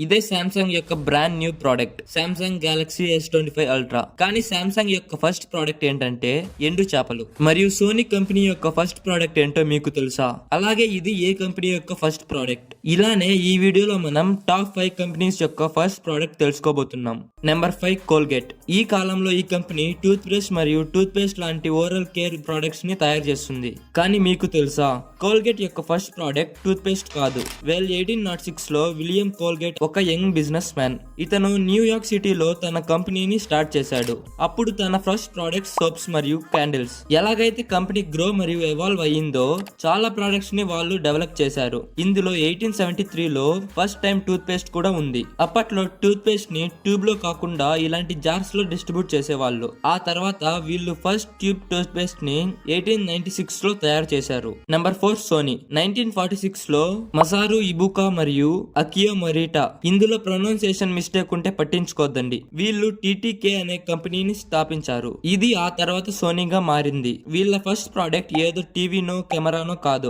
ఇదే సామ్సంగ్ యొక్క brand new product Samsung Galaxy S25 ultra. కానీ సామ్సంగ్ యొక్క ఫస్ట్ ప్రోడక్ట్ ఏంటంటే ఎండు చేపలు. మరియు సోనీ కంపెనీ యొక్క ఫస్ట్ ప్రోడక్ట్ ఏంటో మీకు తెలుసా? అలాగే ఇది ఏ కంపెనీ యొక్క ఫస్ట్ ప్రోడక్ట్? ఇలానే ఈ వీడియోలో మనం టాప్ 5 కంపెనీస్ యొక్క ఫస్ట్ ప్రోడక్ట్ తెలుసుకోబోతున్నాం. Number 5 Colgate. ఈ కాలంలో ఈ కంపెనీ టూత్ బ్రష్ మరియు టూత్ పేస్ట్ లాంటి ఓరల్ కేర్ ప్రొడక్ట్స్ ని తయారు చేస్తుంది. కానీ మీకు తెలుసా కోల్గేట్ యొక్క ఫస్ట్ ప్రోడక్ట్ టూత్ పేస్ట్ కాదు. 1806 లో విలియం కోల్గేట్ ఒక యంగ్ బిజినెస్ మ్యాన్. ఇతను న్యూయార్క్ సిటీలో తన కంపెనీని స్టార్ట్ చేశాడు. అప్పుడు తన ఫస్ట్ ప్రోడక్ట్స్ సోప్స్ మరియు క్యాండిల్స్. ఎలాగైతే కంపెనీ గ్రో మరియు ఎవాల్వ్ అయ్యిందో చాలా ప్రొడక్ట్స్ ని వాళ్ళు డెవలప్ చేశారు. ఇందులో 1873 లో ఫస్ట్ టైం టూత్ పేస్ట్ కూడా ఉంది. అప్పట్లో టూత్ పేస్ట్ ని ట్యూబ్ లో కాకుండా ఇలాంటి జార్స్ లో డిస్ట్రిబ్యూట్ చేసేవాళ్ళు. ఆ తర్వాత వీళ్ళు ఫస్ట్ ట్యూబ్ టూత్ పేస్ట్ ని 1896 లో తయారు చేశారు. Number 4 Sony. 1946 లో మసారు ఇబుకా మరియు అకియో మొరిటా. ఇందులో ప్రొనౌన్సియేషన్ మిస్టేక్ ఉంటే పట్టించుకోద్దండి. వీళ్ళు TTK అనే కంపెనీని స్థాపించారు. ఇది ఆ తర్వాత సోనీగా మారింది. వీళ్ళ ఫస్ట్ ప్రోడక్ట్ ఏదో టీవీనో కెమెరానో కాదు.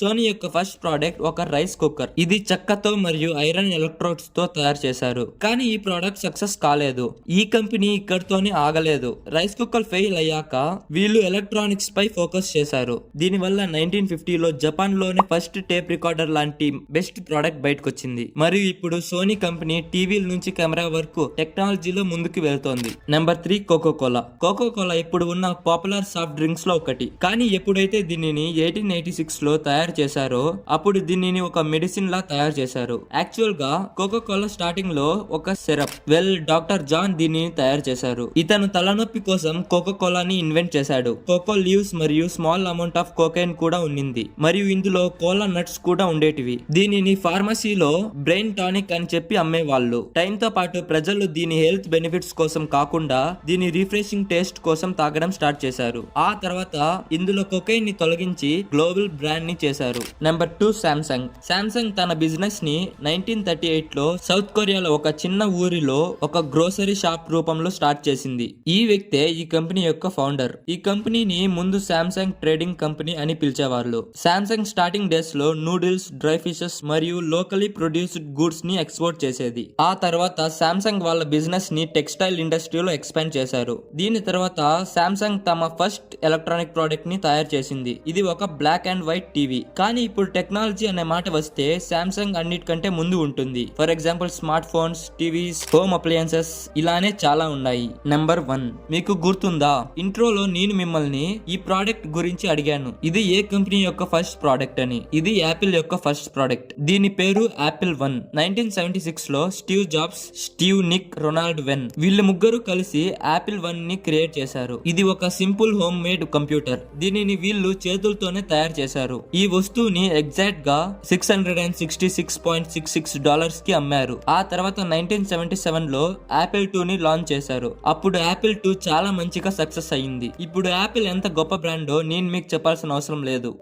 సోనీ యొక్క ఫస్ట్ ప్రోడక్ట్ ఒక రైస్ కుక్కర్. ఇది చెక్కతో మరియు ఐరన్ ఎలక్ట్రోడ్స్ తో తయారు చేశారు. కానీ ఈ ప్రోడక్ట్ సక్సెస్ కాలేదు. ఈ కంపెనీ ఇక్కడితోనే ఆగలేదు. రైస్ కుక్కర్ ఫెయిల్ అయ్యాక వీళ్ళు ఎలక్ట్రానిక్స్ పై ఫోకస్ చేశారు. దీనివల్ల 1950 లో జపాన్ లోనే ఫస్ట్ టేప్ రికార్డర్ లాంటి బెస్ట్ ప్రోడక్ట్ బయటకు వచ్చింది. మరియు ఇప్పుడు సోనీ కంపెనీ టీవీల నుంచి కెమెరా వరకు టెక్నాలజీలో ముందుకు వెళ్తోంది. Number 3 Coca Cola. కోకోకోలా ఇప్పుడు ఉన్న పాపులర్ సాఫ్ట్ డ్రింక్స్ లో ఒకటి. కానీ ఎప్పుడైతే దీనిని 1886 లో తయారు చేశారో అప్పుడు దీనిని ఒక మెడిసిన్ లా తయారు చేశారు. యాక్చువల్ గా కోకోకోలా స్టార్టింగ్ లో ఒక సిరప్. డాక్టర్ జాన్ దీనిని తయారు చేశారు. ఇతను తలనొప్పి కోసం కోకోకోలాని ఇన్వెంట్ చేశాడు. కోకో లీవ్స్ మరియు స్మాల్ అమౌంట్ ఆఫ్ కోకైన్ కూడా ఉండింది. మరియు ఇందులో కోలా నట్స్ కూడా ఉండేటివి. దీనిని ఫార్మసీలో బ్రెయిన్ టానిక్ అని చెప్పి అమ్మేవాళ్ళు. టైం తో పాటు ప్రజలు దీని హెల్త్ బెనిఫిట్స్ కోసం కాకుండా దీని రిఫ్రెషింగ్ టేస్ట్ కోసం తాగడం స్టార్ట్ చేశారు. ఆ తర్వాత ఇందులో కొకైన్ ని తొలగించి గ్లోబల్ బ్రాండ్ ని చేశారు. Number 2 Samsung. సామ్సంగ్ తన బిజినెస్ ని 1938 లో సౌత్ కొరియాలో ఒక చిన్న ఊరిలో ఒక గ్రోసరీ షాప్ రూపంలో స్టార్ట్ చేసింది. ఈ వ్యక్తే ఈ కంపెనీ యొక్క ఫౌండర్. ఈ కంపెనీని ముందు సామ్సంగ్ ట్రేడింగ్ కంపెనీ అని పిలిచేవాళ్ళు. సామ్సంగ్ స్టార్టింగ్ డేస్ లో నూడిల్స్, డ్రై ఫిషెస్ మరియు లోకలీ ప్రొడ్యూస్డ్ గూడ్స్ ని ఎక్స్పోర్ట్ చేసేది. ఆ తర్వాత సామ్సంగ్ వాళ్ళ బిజినెస్ ని టెక్స్టైల్ ఇండస్ట్రీలో ఎక్స్పాండ్ చేశారు. దీని తర్వాత సామ్సంగ్ తమ ఫస్ట్ ఎలక్ట్రానిక్ ప్రోడక్ట్ ని తయారు చేసింది. ఇది ఒక బ్లాక్ అండ్ వైట్ టీవీ. కానీ ఇప్పుడు టెక్నాలజీ అనే మాట వస్తే సామ్సంగ్ అన్నిటికంటే ముందు ఉంటుంది. For example smart phones, TVs, home appliances ఇలానే చాలా ఉన్నాయి. నెంబర్ 1 మీకు గుర్తుందా? ఇంట్రోలో నేను మిమ్మల్ని ఈ ప్రోడక్ట్ గురించి అడిగాను. ఇది ఏ కంపెనీ యొక్క ఫస్ట్ ప్రోడక్ట్ అని. ఇది యాపిల్ యొక్క ఫస్ట్ ప్రోడక్ట్. దీని పేరు యాపిల్ 1. 1976 లో Steve jobs, Steve Nick, Ronald when వీళ్ళు ముగ్గురు కలిసి యాపిల్ 1 ని క్రియేట్ చేశారు. ఇది ఒక సింపుల్ హోమ్ మేడ్ కంప్యూటర్. దీనిని వీళ్ళు చేతులతోనే తయారు చేశారు. ఈ వస్తువుని ఎగ్జాక్ట్ గా $666.66 కి అమ్మారు. ఆ తర్వాత 1977 లో యాపిల్ 2 ని లాంచ్ చేశారు. అప్పుడు యాపిల్ 2 చాలా మంచిగా సక్సెస్ అయ్యింది. ఇప్పుడు యాపిల్ ఎంత గొప్ప బ్రాండో నేను మీకు చెప్పాల్సిన అవసరం లేదు.